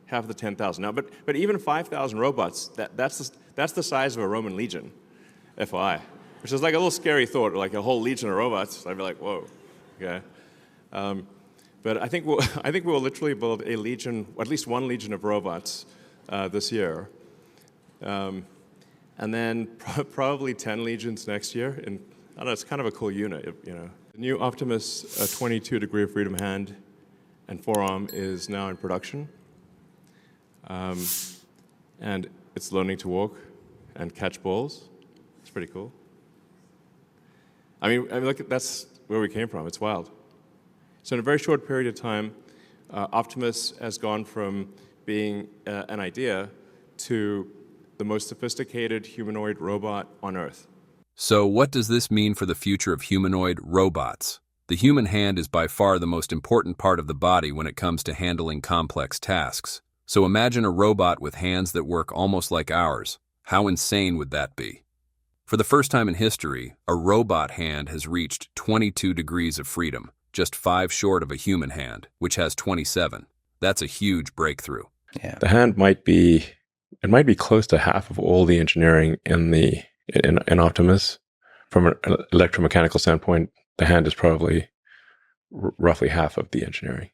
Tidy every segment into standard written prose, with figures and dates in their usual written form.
half of the 10,000 now. But even 5,000 robots, that's the size of a Roman legion, FYI, which is like a little scary thought, like a whole legion of robots. I'd be like, whoa, okay. But I think we'll literally build a legion, at least one legion of robots this year, and then probably 10 legions next year. And I don't know, it's kind of a cool unit, The new Optimus 22 degree of freedom hand and forearm is now in production, and it's learning to walk and catch balls. It's pretty cool. I mean, look, that's where we came from. It's wild. So in a very short period of time, Optimus has gone from being an idea to the most sophisticated humanoid robot on Earth. So what does this mean for the future of humanoid robots? The human hand is by far the most important part of the body when it comes to handling complex tasks. So imagine a robot with hands that work almost like ours. How insane would that be? For the first time in history, a robot hand has reached 22 degrees of freedom, just 5 short of a human hand, which has 27. That's a huge breakthrough. Yeah. The hand might be close to half of all the engineering in Optimus. From an electromechanical standpoint, the hand is probably roughly half of the engineering.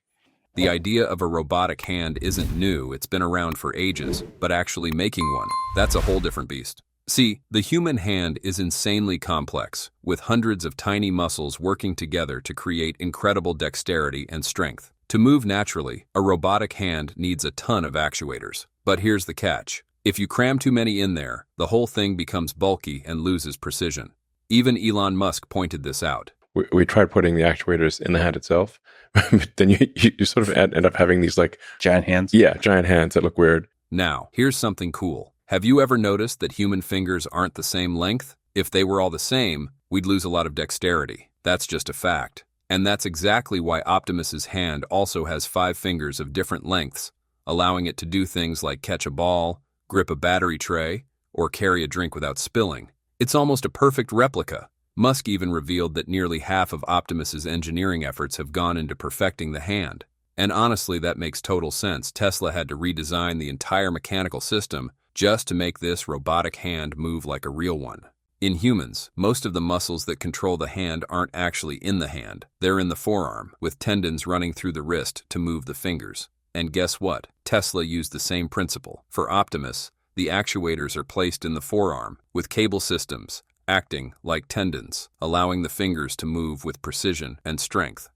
The idea of a robotic hand isn't new, it's been around for ages, but actually making one, that's a whole different beast. See, the human hand is insanely complex, with hundreds of tiny muscles working together to create incredible dexterity and strength. To move naturally, a robotic hand needs a ton of actuators. But here's the catch. If you cram too many in there, the whole thing becomes bulky and loses precision. Even Elon Musk pointed this out. We tried putting the actuators in the hand itself, but then you sort of end up having these like... giant hands? Yeah, giant hands that look weird. Now, here's something cool. Have you ever noticed that human fingers aren't the same length? If they were all the same, we'd lose a lot of dexterity. That's just a fact. And that's exactly why Optimus's hand also has 5 fingers of different lengths, allowing it to do things like catch a ball, grip a battery tray, or carry a drink without spilling. It's almost a perfect replica. Musk even revealed that nearly half of Optimus's engineering efforts have gone into perfecting the hand. And honestly, that makes total sense. Tesla had to redesign the entire mechanical system just to make this robotic hand move like a real one. In humans, most of the muscles that control the hand aren't actually in the hand. They're in the forearm, with tendons running through the wrist to move the fingers. And guess what? Tesla used the same principle. For Optimus, the actuators are placed in the forearm, with cable systems acting like tendons, allowing the fingers to move with precision and strength.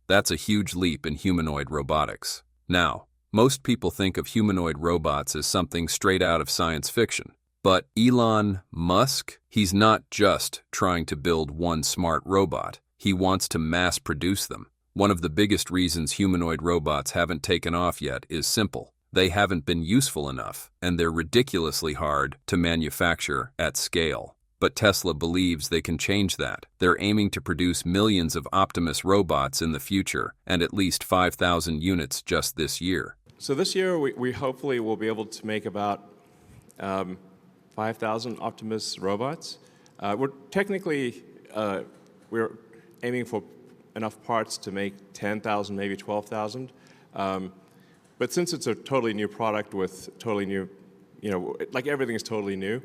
That's a huge leap in humanoid robotics. Now, most people think of humanoid robots as something straight out of science fiction. But Elon Musk, he's not just trying to build one smart robot. He wants to mass produce them. One of the biggest reasons humanoid robots haven't taken off yet is simple. They haven't been useful enough, and they're ridiculously hard to manufacture at scale. But Tesla believes they can change that. They're aiming to produce millions of Optimus robots in the future, and at least 5,000 units just this year. So this year, we hopefully will be able to make about 5,000 Optimus robots. We're aiming for enough parts to make 10,000, maybe 12,000. But since it's a totally new product with totally new, like everything is totally new,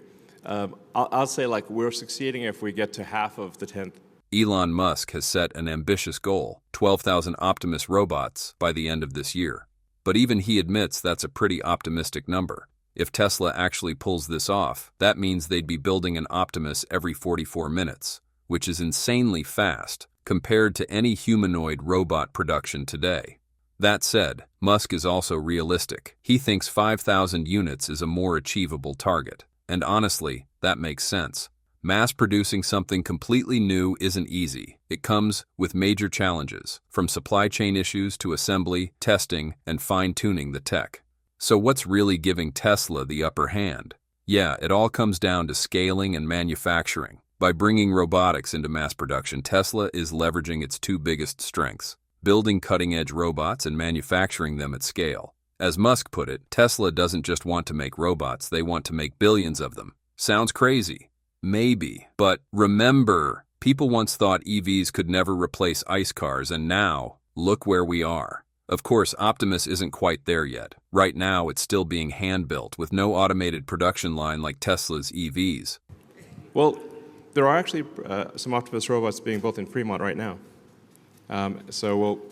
I'll say like we're succeeding if we get to half of the 10th. Elon Musk has set an ambitious goal, 12,000 Optimus robots by the end of this year. But even he admits that's a pretty optimistic number. If Tesla actually pulls this off, that means they'd be building an Optimus every 44 minutes, which is insanely fast compared to any humanoid robot production today. That said, Musk is also realistic. He thinks 5,000 units is a more achievable target. And honestly, that makes sense. Mass producing something completely new isn't easy. It comes with major challenges, from supply chain issues to assembly, testing, and fine-tuning the tech. So what's really giving Tesla the upper hand? Yeah, it all comes down to scaling and manufacturing. By bringing robotics into mass production, Tesla is leveraging its 2 biggest strengths: building cutting-edge robots and manufacturing them at scale. As Musk put it, Tesla doesn't just want to make robots, they want to make billions of them. Sounds crazy? Maybe. But remember, people once thought EVs could never replace ICE cars, and now, look where we are. Of course, Optimus isn't quite there yet. Right now, it's still being hand-built with no automated production line like Tesla's EVs. Well, there are actually some Optimus robots being built in Fremont right now. So we'll... Not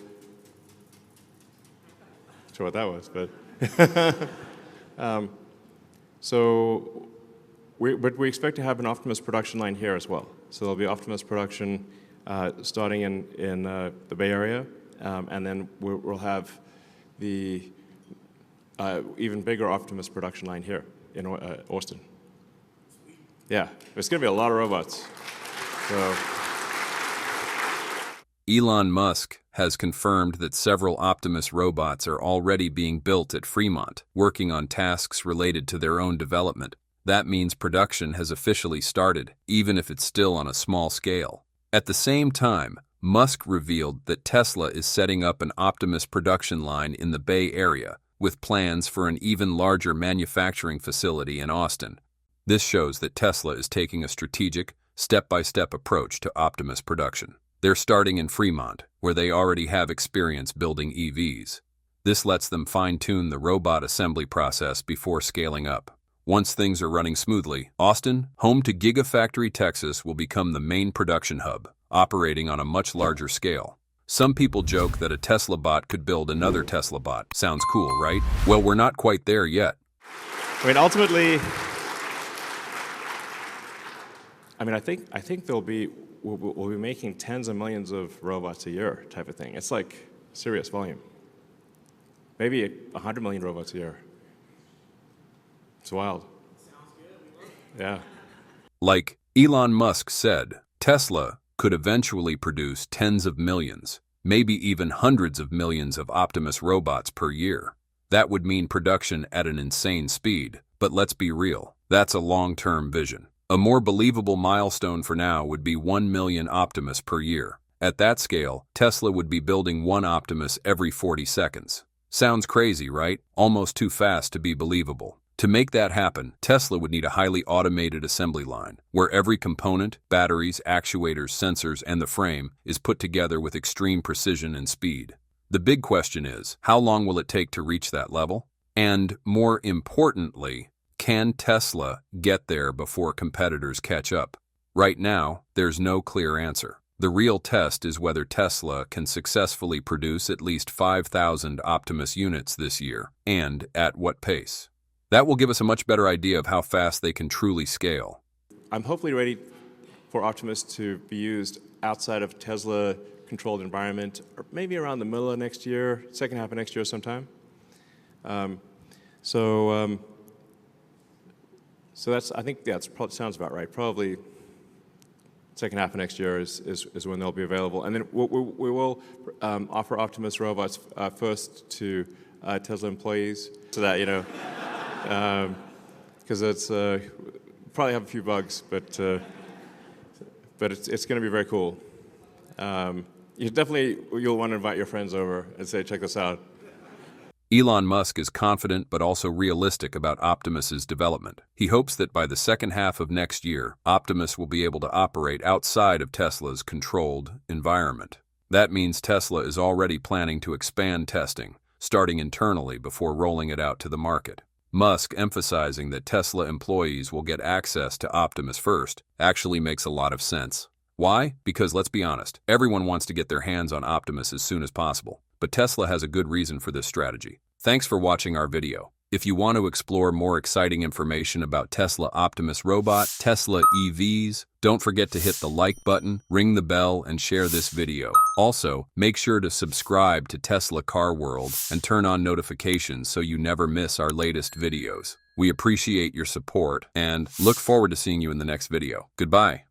sure what that was, but... But we expect to have an Optimus production line here as well. So there'll be Optimus production starting in the Bay Area, and then we'll have the even bigger Optimus production line here in Austin. Yeah, there's going to be a lot of robots. So. Elon Musk has confirmed that several Optimus robots are already being built at Fremont, working on tasks related to their own development. That means production has officially started, even if it's still on a small scale. At the same time, Musk revealed that Tesla is setting up an Optimus production line in the Bay Area, with plans for an even larger manufacturing facility in Austin. This shows that Tesla is taking a strategic, step-by-step approach to Optimus production. They're starting in Fremont, where they already have experience building EVs. This lets them fine-tune the robot assembly process before scaling up. Once things are running smoothly, Austin, home to Gigafactory Texas, will become the main production hub, operating on a much larger scale. Some people joke that a Tesla bot could build another Tesla bot. Sounds cool, right? Well, we're not quite there yet. Ultimately, I think we'll be making tens of millions of robots a year type of thing. It's like serious volume. Maybe 100 million robots a year. It's wild. Sounds good. Yeah. Like Elon Musk said, Tesla could eventually produce tens of millions, maybe even hundreds of millions of Optimus robots per year. That would mean production at an insane speed, but let's be real, that's a long-term vision. A more believable milestone for now would be 1 million Optimus per year. At that scale, Tesla would be building one Optimus every 40 seconds. Sounds crazy, right? Almost too fast to be believable. To make that happen, Tesla would need a highly automated assembly line, where every component, batteries, actuators, sensors, and the frame is put together with extreme precision and speed. The big question is, how long will it take to reach that level? And, more importantly, can Tesla get there before competitors catch up? Right now, there's no clear answer. The real test is whether Tesla can successfully produce at least 5,000 Optimus units this year, and at what pace. That will give us a much better idea of how fast they can truly scale. I'm hopefully ready for Optimus to be used outside of Tesla-controlled environment, or maybe around the middle of next year, second half of next year sometime. So that's, I think, that probably sounds about right. Probably second half of next year is when they'll be available. And then we will offer Optimus robots first to Tesla employees, so that, because it's probably have a few bugs, but it's going to be very cool. You'll want to invite your friends over and say, check this out. Elon Musk is confident but also realistic about Optimus's development. He hopes that by the second half of next year, Optimus will be able to operate outside of Tesla's controlled environment. That means Tesla is already planning to expand testing, starting internally before rolling it out to the market. Musk emphasizing that Tesla employees will get access to Optimus first actually makes a lot of sense. Why? Because let's be honest, everyone wants to get their hands on Optimus as soon as possible. But Tesla has a good reason for this strategy. Thanks for watching our video. If you want to explore more exciting information about Tesla Optimus robot, Tesla EVs, don't forget to hit the like button, ring the bell, and share this video. Also, make sure to subscribe to Tesla Car World and turn on notifications so you never miss our latest videos. We appreciate your support and look forward to seeing you in the next video. Goodbye.